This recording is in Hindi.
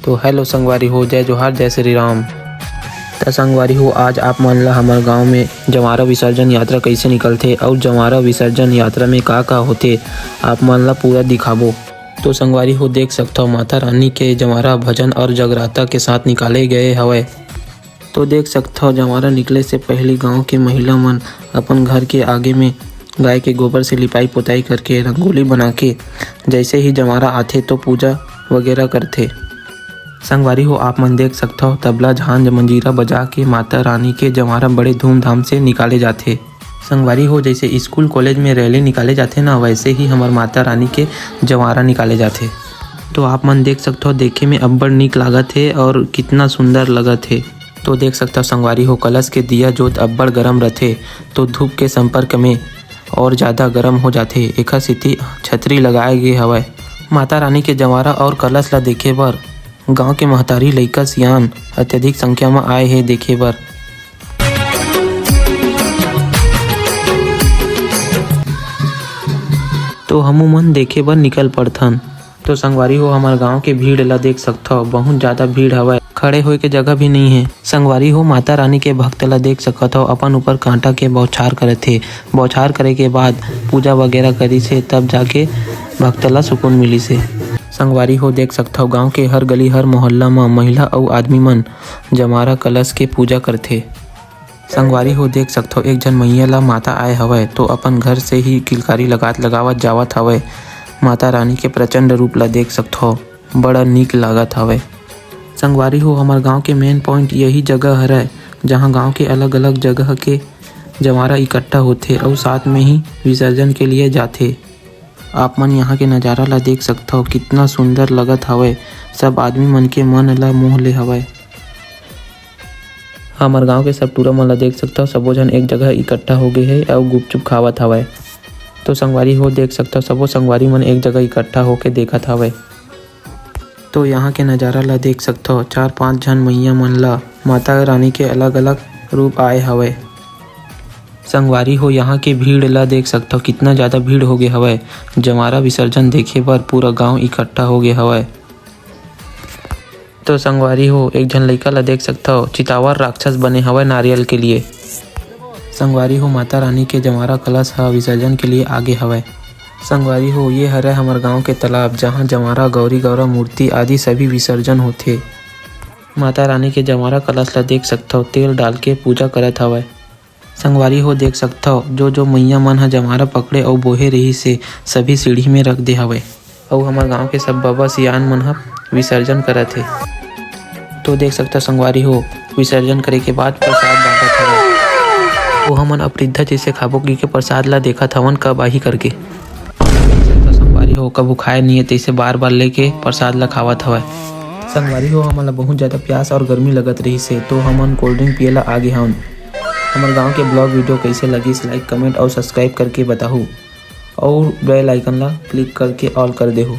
तो हेलो संगवारी हो, जय जोहार, जय श्री राम। त संगवारी हो, आज आप मन ला हमर गांव में जंवारा विसर्जन यात्रा कइसे निकलथे और जंवारा विसर्जन यात्रा में का होथे आप मन ला पूरा दिखाबो। तो संगवारी हो, देख सकथो माता रानी के जंवारा भजन और जगराता के साथ निकाले गए हवय। तो देख सकथो जंवारा निकले से पहले गांव के महिला मन अपन घर के आगे में गाय के गोबर से लिपाई पोताई करके रंगोली बना के जैसे ही जंवारा आथे तो पूजा वगैरह करथे। संगवारी हो, आप मन देख सकथो तबला झांझ मंजीरा बजा के माता रानी के जंवारा बड़े धूमधाम से निकाले जाथे। संगवारी हो, जैसे स्कूल कॉलेज में रैली निकाले जाथे ना, वैसे ही हमर माता रानी के जंवारा निकाले जाथे। तो आप मन देख सकथो देखे में अब्बड़ नीक लागत है और कितना सुंदर लगत है। तो देख सकथो संगवारी हो, कलश के दिया जोत अब्बड़ गरम रथे तो धूप के संपर्क में और ज़्यादा गर्म हो जाथे। एखर सेती छतरी लगाए गे हवय। माता रानी के जंवारा और कलश ला देखे बर गांव के महतारी लइका सियान अत्यधिक संख्या में आए हे देखे बर। तो हमू मन देखे बर निकल पड़थन। तो संगवारी हो, हमार गांव के भीड़ ला देख सकथो बहुत ज्यादा भीड़ हवय, खड़े होए के जगह भी नहीं है। संगवारी हो, माता रानी के भक्त ला देख सकथो अपन ऊपर कांटा के बौछार करथे। बौछार करे के बाद पूजा वगैरह करी से तब जाके भक्त ला सुकून मिली से। संगवारी हो, देख सकथो गांव के हर गली हर मोहल्ला में महिला अउ आदमी मन जंवारा कलश के पूजा करथे। संगवारी हो, देख सकथो एक झन मैया ला माता आए हवय तो अपन घर से ही किलकारी लगावत जावत हवय। माता रानी के प्रचंड रूप ला देख सकथो, बड़ा नीक लागत हवय। संगवारी हो, हमार गांव के मेन पॉइंट यही जगह हरय जहां गांव के अलग अलग जगह के जंवारा इकट्ठा होथे और साथ में ही विसर्जन के लिए जाथे। आप मन यहाँ के नज़ारा ला देख सकथो कितना सुंदर लगत हवय। सब आदमी मन के मन ला मोह ले हवय। हमर गांव के सब टूरा मन ला देख सकथो सबो झन एक जगह इकट्ठा हो गए है और गुपचुप खावत हवय। तो संगवारी हो, देख सकथो सबो संगवारी मन एक जगह इकट्ठा होके देखत हवय। तो यहाँ के नज़ारा ला देख सकथो 4-5 झन मैया मन ला माता रानी के अलग अलग रूप आए हवय। संगवारी हो, यहाँ के भीड़ ला देख सकथो कितना ज़्यादा भीड़ हो गए हवय। जंवारा विसर्जन देखे बर पूरा गांव इकट्ठा हो गए हवय। तो संगवारी हो, एक झन लइका ला देख सकथो चितावर राक्षस बने हवय नारियल के लिए। संगवारी हो, माता रानी के जंवारा कलश ह विसर्जन के लिए आगे हवय। संगवारी हो, ये हरय हमर गांव के तालाब जहाँ जंवारा गौरी गौरा मूर्ति आदि सभी विसर्जन होथे। माता रानी के जंवारा कलश ला देख सकथो तेल डाल के पूजा करत हवय। संगवारी हो, देख सकथो जो मैया मन ह जंवारा पकड़े अउ बोहे रही से सभी सीढ़ी में रख दे हवय अउ हमर गांव के सब बाबा सियान मन ह विसर्जन करत हे। तो देख सकथो संगवारी हो, विसर्जन करे के बाद प्रसाद बांटत हवय। वो हमन अपरिद्धा जैसे खाबो की के प्रसाद ला देखत हवन कब आही करके। संगवारी हो, कबू खाए नहीं है तैसे बार बार लेके प्रसाद ला खावत हवय। संगवारी हो, हमन ला बहुत ज्यादा प्यास और गर्मी लगत रही से तो हमन कोल्ड ड्रिंक पिए ला आगे हवन। हमारे गांव के ब्लॉग वीडियो कैसे लगी लाइक कमेंट और सब्सक्राइब करके बताहू और बेल आइकन ला क्लिक करके ऑल कर देहू।